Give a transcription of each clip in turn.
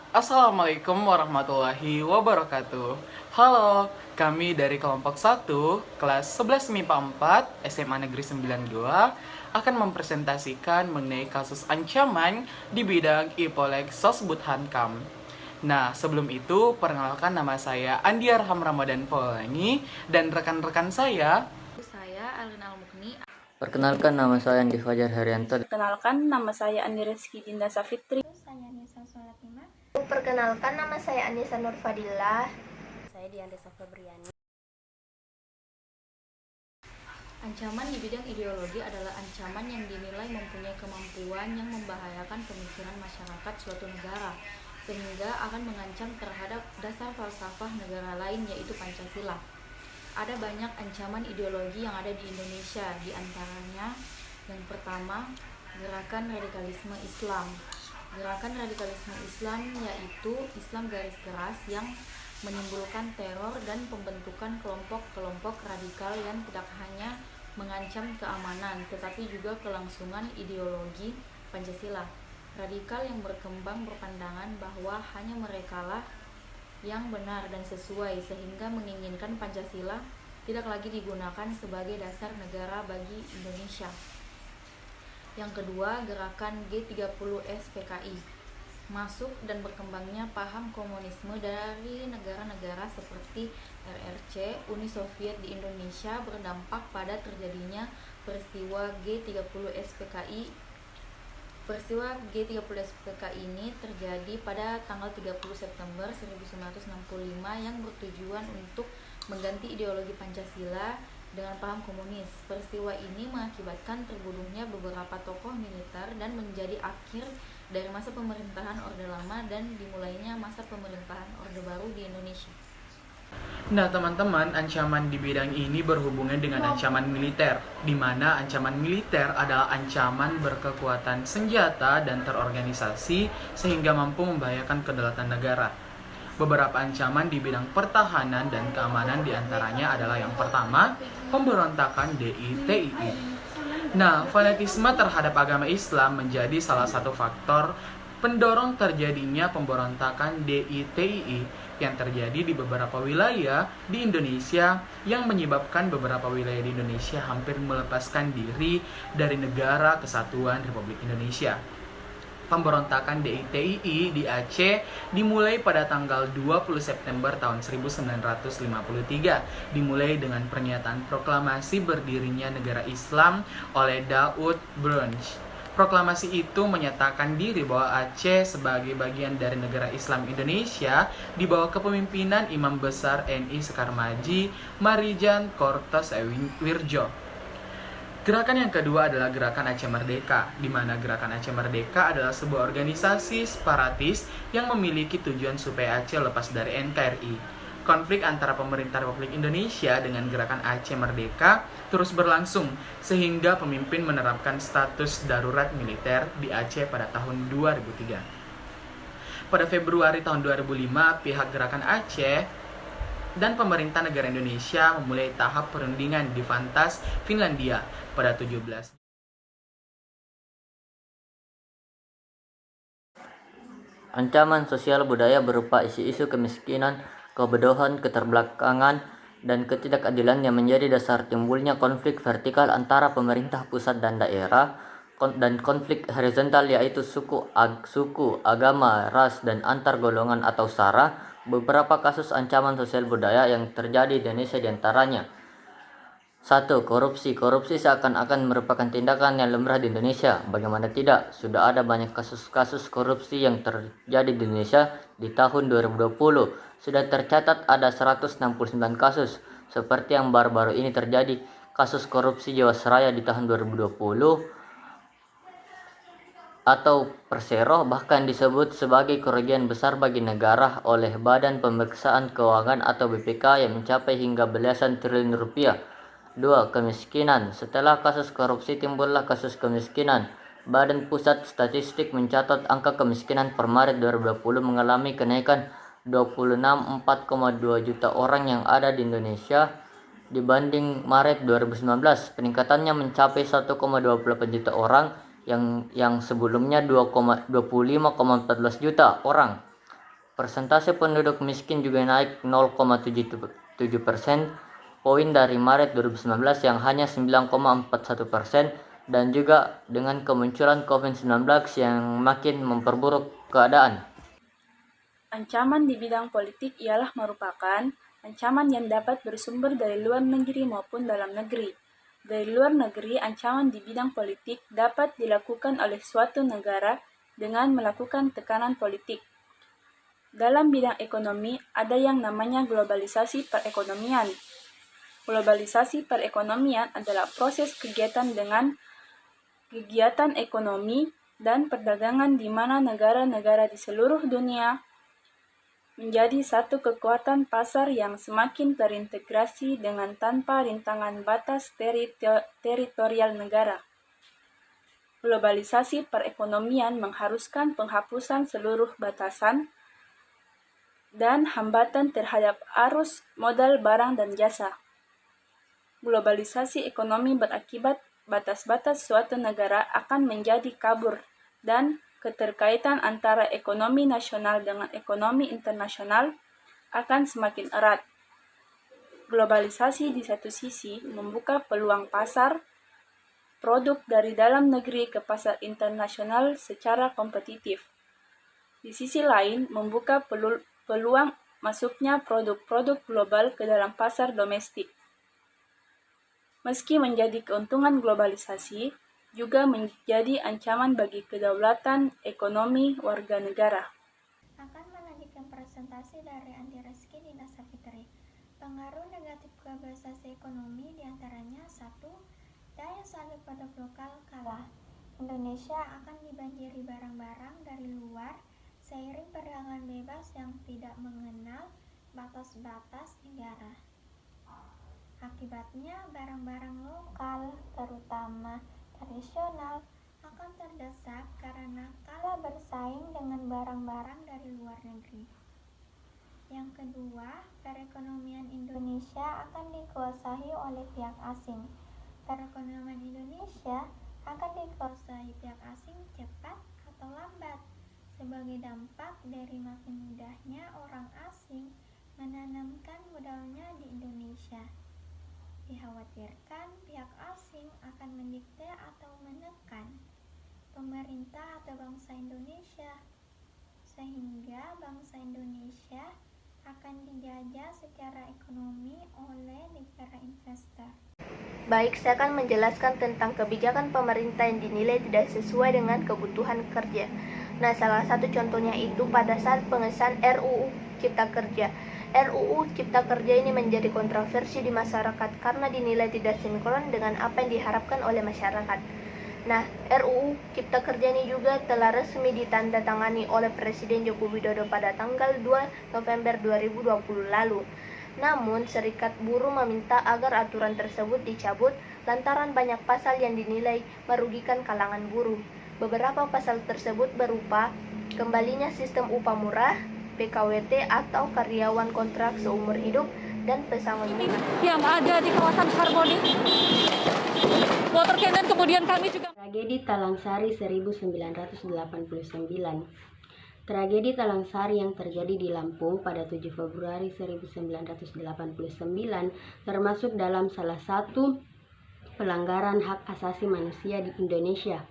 Assalamualaikum warahmatullahi wabarakatuh. Halo, kami dari kelompok 1, kelas 11 MIPA 4, SMA Negeri 92 akan mempresentasikan mengenai kasus ancaman di bidang IPOLEK Sosbud Hankam. Nah, sebelum itu, perkenalkan nama saya Andi Arham Ramadan Polangi dan rekan-rekan Saya Alin Almukni. Perkenalkan, nama saya Andi Fajar Haryanto. Perkenalkan, nama saya Andi Rizky Dinda Safitri. Perkenalkan, nama saya Anissa Nur Fadilah. Saya Diandesa Febriani. Ancaman di bidang ideologi adalah ancaman yang dinilai mempunyai kemampuan yang membahayakan pemikiran masyarakat suatu negara, sehingga akan mengancam terhadap dasar falsafah negara lain, yaitu Pancasila. Ada banyak ancaman ideologi yang ada di Indonesia, di antaranya yang pertama, gerakan radikalisme Islam. Gerakan radikalisme Islam yaitu Islam garis keras yang menimbulkan teror dan pembentukan kelompok-kelompok radikal yang tidak hanya mengancam keamanan tetapi juga kelangsungan ideologi Pancasila. Radikal yang berkembang berpandangan bahwa hanya merekalah yang benar dan sesuai, sehingga menginginkan Pancasila tidak lagi digunakan sebagai dasar negara bagi Indonesia. Yang kedua, gerakan G30S PKI. Masuk dan berkembangnya paham komunisme dari negara-negara seperti RRC, Uni Soviet di Indonesia berdampak pada terjadinya peristiwa G30S PKI. Peristiwa G30S PKI ini terjadi pada tanggal 30 September 1965 yang bertujuan untuk mengganti ideologi Pancasila dengan paham komunis. Peristiwa ini mengakibatkan terbunuhnya beberapa tokoh militer dan menjadi akhir dari masa pemerintahan Orde Lama dan dimulainya masa pemerintahan Orde Baru di Indonesia. Nah, teman-teman, ancaman di bidang ini berhubungan dengan ancaman militer, di mana ancaman militer adalah ancaman berkekuatan senjata dan terorganisasi sehingga mampu membahayakan kedaulatan negara. Beberapa ancaman di bidang pertahanan dan keamanan diantaranya adalah yang pertama, pemberontakan DITII. Nah, fanatisme terhadap agama Islam menjadi salah satu faktor pendorong terjadinya pemberontakan DITII yang terjadi di beberapa wilayah di Indonesia, yang menyebabkan beberapa wilayah di Indonesia hampir melepaskan diri dari Negara Kesatuan Republik Indonesia. Pemberontakan DITII di Aceh dimulai pada tanggal 20 September tahun 1953, dimulai dengan pernyataan proklamasi berdirinya negara Islam oleh Daud Brunch. Proklamasi itu menyatakan diri bahwa Aceh sebagai bagian dari negara Islam Indonesia di bawah kepemimpinan Imam Besar NI Sekar Maji Marijan Kortos Wirjo. Gerakan yang kedua adalah Gerakan Aceh Merdeka, di mana Gerakan Aceh Merdeka adalah sebuah organisasi separatis yang memiliki tujuan supaya Aceh lepas dari NKRI. Konflik antara pemerintah Republik Indonesia dengan Gerakan Aceh Merdeka terus berlangsung, sehingga pemimpin menerapkan status darurat militer di Aceh pada tahun 2003. Pada Februari tahun 2005, pihak Gerakan Aceh dan pemerintah negara Indonesia memulai tahap perundingan di Vantas, Finlandia pada 17. Ancaman sosial budaya berupa isu-isu kemiskinan, kebodohan, keterbelakangan, dan ketidakadilan yang menjadi dasar timbulnya konflik vertikal antara pemerintah pusat dan daerah, dan konflik horizontal yaitu suku, agama, ras, dan antar golongan atau sara. Beberapa kasus ancaman sosial budaya yang terjadi di Indonesia diantaranya: 1. Korupsi. Korupsi seakan-akan merupakan tindakan yang lumrah di Indonesia. Bagaimana tidak? Sudah ada banyak kasus-kasus korupsi yang terjadi di Indonesia. Di tahun 2020 sudah tercatat ada 169 kasus, seperti yang baru-baru ini terjadi kasus korupsi Jiwasraya di tahun 2020 atau Persero, bahkan disebut sebagai kerugian besar bagi negara oleh Badan Pemeriksaan Keuangan atau BPK yang mencapai hingga belasan triliun rupiah. 2. Kemiskinan. Setelah kasus korupsi timbullah kasus kemiskinan. Badan Pusat Statistik mencatat angka kemiskinan per Maret 2020 mengalami kenaikan 26,4,2 juta orang yang ada di Indonesia dibanding Maret 2019. Peningkatannya mencapai 1,28 juta orang yang sebelumnya 25,14 juta orang. Persentase penduduk miskin juga naik 0,77% poin dari Maret 2019 yang hanya 9,41%, dan juga dengan kemunculan COVID-19 yang makin memperburuk keadaan. Ancaman di bidang politik ialah merupakan ancaman yang dapat bersumber dari luar negeri maupun dalam negeri. Dari luar negeri, ancaman di bidang politik dapat dilakukan oleh suatu negara dengan melakukan tekanan politik. Dalam bidang ekonomi, ada yang namanya globalisasi perekonomian. Globalisasi perekonomian adalah proses kegiatan ekonomi dan perdagangan di mana negara-negara di seluruh dunia menjadi satu kekuatan pasar yang semakin terintegrasi dengan tanpa rintangan batas teritorial negara. Globalisasi perekonomian mengharuskan penghapusan seluruh batasan dan hambatan terhadap arus modal barang dan jasa. Globalisasi ekonomi berakibat batas-batas suatu negara akan menjadi kabur dan keterkaitan antara ekonomi nasional dengan ekonomi internasional akan semakin erat. Globalisasi di satu sisi membuka peluang pasar produk dari dalam negeri ke pasar internasional secara kompetitif. Di sisi lain, membuka peluang masuknya produk-produk global ke dalam pasar domestik. Meski menjadi keuntungan globalisasi, juga menjadi ancaman bagi kedaulatan ekonomi warga negara. Akan melanjutkan presentasi dari Andi Reski Dinda Safitri. Pengaruh negatif globalisasi ekonomi diantaranya 1. Daya saing produk lokal kalah. Indonesia akan dibanjiri barang-barang dari luar seiring perdagangan bebas yang tidak mengenal batas-batas negara. Akibatnya, barang-barang lokal, terutama tradisional, akan terdesak karena kalah bersaing dengan barang-barang dari luar negeri. Yang kedua, perekonomian Indonesia akan dikuasai oleh pihak asing. Perekonomian Indonesia akan dikuasai pihak asing cepat atau lambat, sebagai dampak dari makin mudahnya orang asing menanamkan modalnya di Indonesia. Dikhawatirkan pihak asing akan mendikte atau menekan pemerintah atau bangsa Indonesia, sehingga bangsa Indonesia akan dijajah secara ekonomi oleh negara investor. Baik, saya akan menjelaskan tentang kebijakan pemerintah yang dinilai tidak sesuai dengan kebutuhan kerja. Nah, salah satu contohnya itu pada saat pengesahan RUU Cipta Kerja. RUU Cipta Kerja ini menjadi kontroversi di masyarakat karena dinilai tidak sinkron dengan apa yang diharapkan oleh masyarakat. Nah, RUU Cipta Kerja ini juga telah resmi ditandatangani oleh Presiden Joko Widodo pada tanggal 2 November 2020 lalu. Namun, Serikat Buruh meminta agar aturan tersebut dicabut lantaran banyak pasal yang dinilai merugikan kalangan buruh. Beberapa pasal tersebut berupa kembalinya sistem upah murah, PKWT atau karyawan kontrak seumur hidup, dan pesangon murah. Yang ada di kawasan Harmoni, Water Cannon, kemudian kami juga Tragedi Talangsari 1989. Tragedi Talangsari yang terjadi di Lampung pada 7 Februari 1989 termasuk dalam salah satu pelanggaran hak asasi manusia di Indonesia.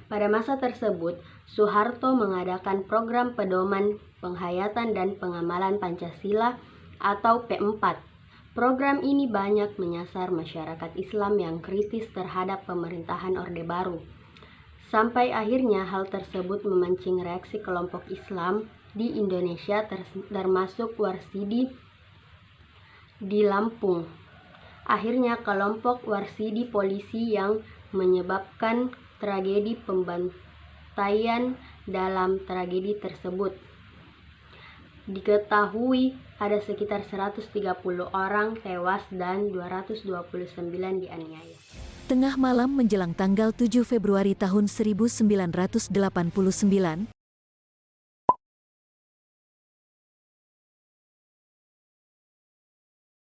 Pada masa tersebut, Soeharto mengadakan program pedoman penghayatan dan pengamalan Pancasila atau P4. Program ini banyak menyasar masyarakat Islam yang kritis terhadap pemerintahan Orde Baru. Sampai akhirnya hal tersebut memancing reaksi kelompok Islam di Indonesia termasuk Warsidi di Lampung. Akhirnya kelompok Warsidi polisi yang menyebabkan tragedi pembantaian dalam tragedi tersebut. Diketahui ada sekitar 130 orang tewas dan 229 dianiaya. tengah malam menjelang tanggal 7 Februari tahun 1989,